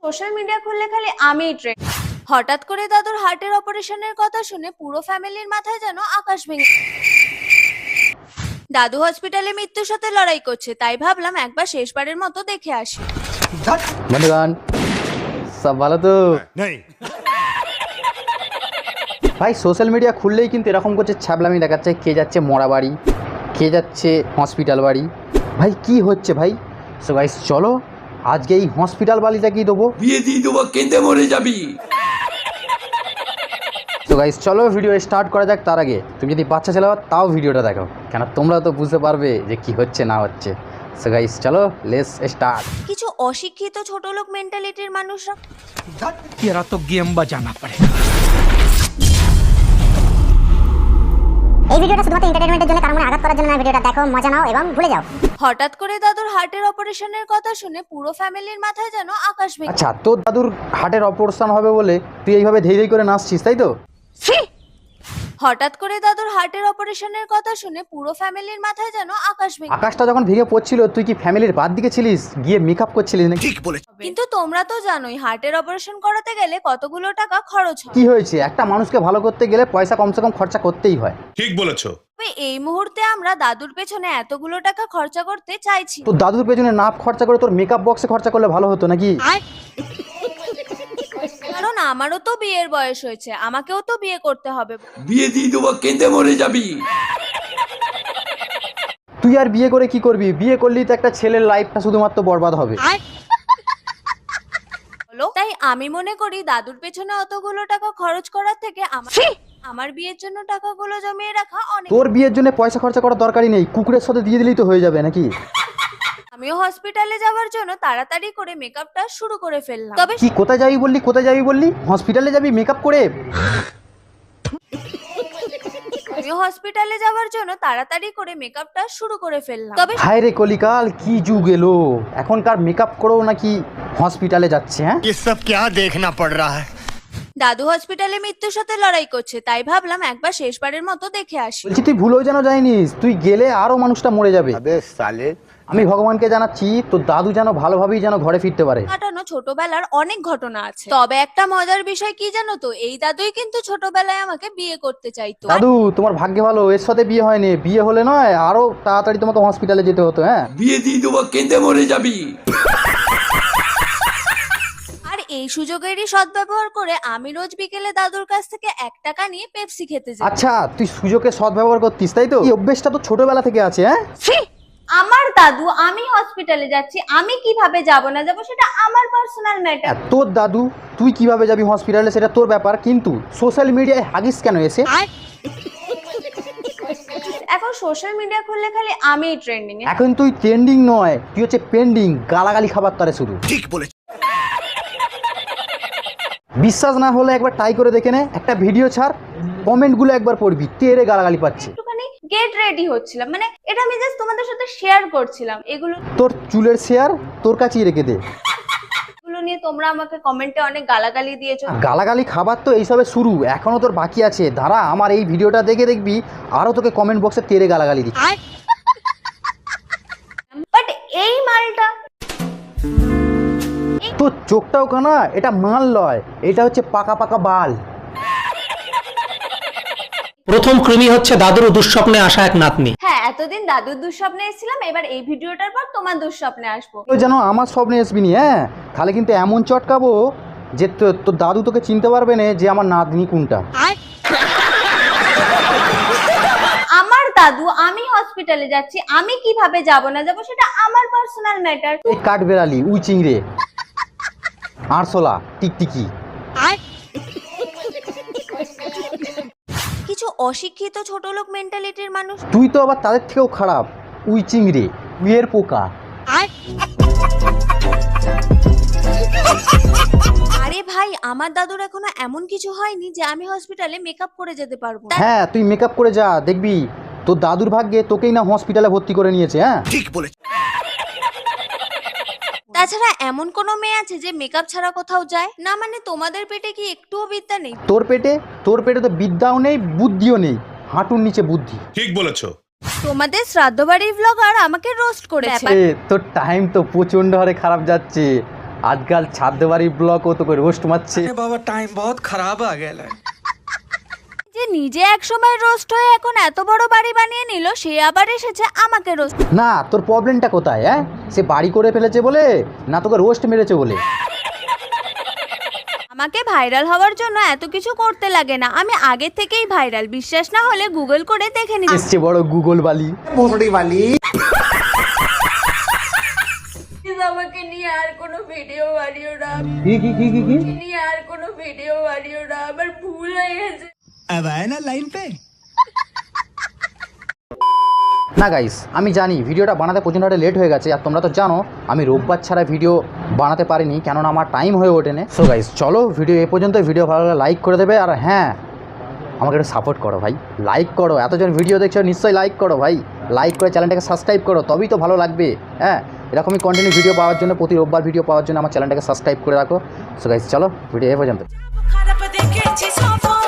Social media খুললে খালি আমিই ট্রেন্ড। হঠাৎ করে দাদুর হার্টের অপারেশনের কথা শুনে পুরো ফ্যামিলির মাথায় যেন আকাশ ভেঙে। দাদু হসপিটালে মৃত্যুর সাথে লড়াই করছে, তাই ভাবলাম একবার শেষবারের মতো দেখে আসি। বন্ধুগণ সব ভালো তো? ভাই সোশ্যাল মিডিয়া খুললেই কিন্তু এরকম করছে, ছ্যাবলামি দেখাচ্ছে, কে যাচ্ছে মরা বাড়ি, কে যাচ্ছে হসপিটাল বাড়ি। ভাই কি হচ্ছে ভাই? সো গাইস চলো আজকে এই হসপিটাল বাড়িটা কি দেবো, বিয়ে দিয়ে দেবো, কেঁদে মরে যাবি। তো গাইস চলো ভিডিও স্টার্ট করা যাক। তার আগে তুমি যদি বাচ্চা ছেলে হও তাও ভিডিওটা দেখো, কেন তোমরা তো বুঝতে পারবে যে কি হচ্ছে না হচ্ছে। সো গাইস চলো লেটস স্টার্ট। কিছু অশিক্ষিত ছোট লোক মেন্টালিটির মানুষরা तेरा तो गेम बजाना पड़ेगा। এই ভিডিওটা শুধুমাত্র এন্টারটেইনমেন্টের জন্য, কারণ আঘাত করার জন্য না। ভিডিওটা দেখো, মজা নাও এবং ভুলে যাও। হঠাৎ করে দাদুর হার্টের অপারেশনের কথা শুনে পুরো ফ্যামিলির মাথায় যেন আকাশ ভেঙে। আচ্ছা তোর দাদুর হার্টের অপারেশন হবে বলে তুই এইভাবে ধেই ধেই করে নাচছিস তাই তো? হঠাৎ করে দাদুর হার্টের অপারেশনের কথা শুনে পুরো ফ্যামিলির মাথায় যেন আকাশ ভেঙে। আকাশটা যখন ভেঙে পড়ছিল তুই কি ফ্যামিলির বাদ দিকে ছিলিস, গিয়ে মেকআপ করছিলিস নাকি? কিন্তু তোমরা তো জানোই হার্টের অপারেশন করাতে গেলে কতগুলো টাকা খরচ হয়। কি হয়েছে, একটা মানুষকে ভালো করতে গেলে পয়সা কমসে কম খরচা করতেই হয়। ঠিক বলেছো। তবে এই মুহূর্তে আমরা দাদুর পেছনে এতগুলো টাকা খরচা করতে চাইছি না। তোর দাদুর পেছনে না খরচা করে তোর মেকআপ বক্সে খরচা করলে ভালো হতো নাকি? কারণ আমারও তো বিয়ের বয়স হয়েছে, আমাকেও তো বিয়ে করতে হবে। বিয়ে দিয়ে দেবো, কেঁদে মরে যাবি। তুই আর বিয়ে করে কি করবি? বিয়ে করলেই তো একটা ছেলের লাইফটা শুধুমাত্র বরবাদ হবে। বলো, তাই আমি মনে করি দাদুর পেছনে অতগুলো টাকা খরচ করার থেকে আমার বিয়ের জন্য টাকাগুলো জমিয়ে রাখা অনেক। তোর বিয়ের জন্য পয়সা খরচা করার দরকারই নেই, কুকুরের সাথে দিয়ে দিলেই তো হয়ে যাবে নাকি? আমিও হসপিটালে যাওয়ার জন্য তাড়াতাড়ি করে মেকআপটা শুরু করে ফেললাম। তবে কি কোথায় যাবি বললি, কোথায় যাবি বললি? হসপিটালে যাবি মেকআপ করে? আমিও হসপিটালে যাওয়ার জন্য তাড়াতাড়ি করে মেকআপটা শুরু করে ফেললাম। তবে হায় রে কলিকাল, কি যুগ এলো, এখনকার মেকআপ করেও নাকি হসপিটালে যাচ্ছে। হ্যাঁ ये सब क्या देखना पड़ रहा है? দাদু হসপিটালে মৃত্যুর সাথে লড়াই করছে, তাই ভাবলাম একবার শেষবারের মতো দেখে আসি। বলছি তুই ভুলেও যেন যায়নিস, তুই গেলে আরো মানুষটা মরে যাবে। আমি ভগবানকে জানাচ্ছি তোর দাদু যেন ভালোভাবেই যেন ঘরে ফিরতে পারে। কাটানো ছোটবেলার অনেক ঘটনা আছে, তবে একটা মজার বিষয় কি জানো তো, এই দাদুই কিন্তু ছোটবেলায় আমাকে বিয়ে করতে চাইতো। দাদু তোমার ভাগ্যে ভালো, এর সাথে বিয়ে হয়নি, বিয়ে হলে নয় আরো তাড়াতাড়ি তোমাকে হসপিটালে যেতে হতো। হ্যাঁ বিয়ে দিয়ে দেবো, কেঁদে মরে যাবি। আর এই সুযোগেরই সদ্ব্যবহার করে আমি রোজ বিকেলে দাদুর কাছ থেকে 1 টাকা নিয়ে পেপসি খেতে যাই। আচ্ছা তুই সুযোগের সদ্ব্যবহার করতিস তাই তো? এই অভ্যেসটা তো ছোটবেলা থেকে আছে। হ্যাঁ আমার দাদু, আমি হসপিটালে যাচ্ছি, আমি কিভাবে যাব না যাব সেটা আমার পার্সোনাল ম্যাটার। তোর দাদু তুই কিভাবে যাবি হসপিটালে সেটা তোর ব্যাপার, কিন্তু সোশ্যাল মিডিয়ায় হাগিস কেন এসে? এখন সোশ্যাল মিডিয়া খুললে খালি আমিই ট্রেন্ডিং এ। এখন তুই ট্রেন্ডিং নয়, তুই হচ্ছে পেন্ডিং, গালাগালি খাবার তারে শুরু। ठीक बोले। বিশ্বাস না হলে একবার ট্রাই করে দেখে নে, একটা ভিডিও ছাড়, কমেন্টগুলো একবার পড়বি, তেরে গালাগালি পাচ্ছে। একটুখানি গেট রেডি হচ্ছিলাম, মানে এটা আমি জাস্ট তোমাদের সাথে শেয়ার করছিলাম। এগুলো তোর চুলের শেয়ার তোর কাছেই রেখে দে। নিয়ে তোমরা আমাকে কমেন্টে অনেক গালাগালি দিয়েছো। গালাগালি খাবার তো এইসবে শুরু, এখনো তোর বাকি আছে। দাঁড়া আমার এই ভিডিওটা দেখে দেখবি আরো তোকে কমেন্ট বক্সে তেরে গালাগালি দিচ্ছি। বাট এই মালটা, তোর চোখটাও কানা, এটা মাল লয়, এটা হচ্ছে পাকা পাকা বাল। প্রথম কৃমি হচ্ছে দাদুর দুঃস্বপ্নে আসা এক নাতনি। হ্যাঁ এতদিন দাদুর দুঃস্বপ্নে এসেছিলাম, এবার এই ভিডিওটার পর তোমার দুঃস্বপ্নে আসবো। তো যেন আমার স্বপ্নে আসবি নি। হ্যাঁ তাহলে কিন্তু এমন চটকাবো যে তোর দাদু তোকে চিনতে পারবে না যে আমার নাতনি কোনটা। আমার দাদু, আমি হসপিটালে যাচ্ছি, আমি কিভাবে যাব না যাব সেটা আমার পার্সোনাল ম্যাটার। এই কাঠ বেড়ালি, উই চিংড়ে, আরশোলা, টিকটিকি। কিছু অশিক্ষিত ছোট লোক মেন্টালিটির মানুষ। তুই তো আবার তাদের থেকেও খারাপ, উই চিংড়ে, উইয়ের পোকা। আরে ভাই, আমার দাদুর এখনো এমন কিছু হয়নি যে আমি হসপিটালে মেকআপ করে যেতে পারবো। হ্যাঁ তুই মেকআপ করে যা, দেখবি তোর দাদুর ভাগ্যে তোকেই না হসপিটালে ভর্তি করে নিয়েছে। হ্যাঁ ठीक बोले। তাছাড়া এমন কোনো মেয়ে আছে যে মেকআপ ছাড়া কোথাও যায় না? মানে তোমাদের পেটে কি একটুও বিদ্যা নেই? তোর পেটে তো বিদ্যাও নেই, বুদ্ধিও নেই, হাঁটুর নিচে বুদ্ধি। ঠিক বলেছো। তোমাদের শ্রাদ্ধ বাড়ির ব্লগার আমাকে রোস্ট করেছে। তোর টাইম তো প্রচন্ড হারে খারাপ যাচ্ছে, আজকাল ছাদে বাড়ি ব্লগও তোকে রোস্ট মারছে। बाबा टाइम बहुत खराब आ गया है। যে নিজে একসময় রোস্ট হয়ে এখন এত বড় বাড়ি বানিয়ে নিল, সে আবার এসেছে আমাকে রোস্ট। না তোর প্রবলেমটা কোথায়? হ্যাঁ, সে বাড়ি করে ফেলেছে বলে না তোকে রোস্ট মেরেছে বলে? আমাকে ভাইরাল হওয়ার জন্য এত কিছু করতে লাগে না, আমি আগে থেকেই ভাইরাল। বিশ্বাস না হলে গুগল করে দেখে নিন। এসছে বড় গুগল বালি। আমাকে নিয়ে আর কোনো ভিডিও বানিও না, কি নিয়ে আর কোনো ভিডিও বানিও না, আমার ভুল হয়ে গেছে। अब आए ना लाइन पे। না গাইস, আমি জানি ভিডিওটা বানাতে প্রচণ্ড একটা লেট হয়ে গেছে, আর তোমরা তো জানো আমি রোববার ছাড়া ভিডিও বানাতে পারিনি, কেননা আমার টাইম হয়ে ওঠেনি। সো গাইস চলো ভিডিও এ পর্যন্ত। ভিডিও ভালো লাগলে লাইক করে দেবে, আর হ্যাঁ আমাকে একটু সাপোর্ট করো ভাই, লাইক করো। এতজন ভিডিও দেখছো নিশ্চয়ই লাইক করো ভাই, লাইক করে চ্যানেলটাকে সাবস্ক্রাইব করো, তবেই তো ভালো লাগবে। হ্যাঁ, এরকমই কন্টিনিউ ভিডিও পাওয়ার জন্য, প্রতি রোববার ভিডিও পাওয়ার জন্য আমার চ্যানেলটাকে সাবস্ক্রাইব করে রাখো। সো গাইস চলো ভিডিও এ পর্যন্ত। খারাপ দেখেছি সব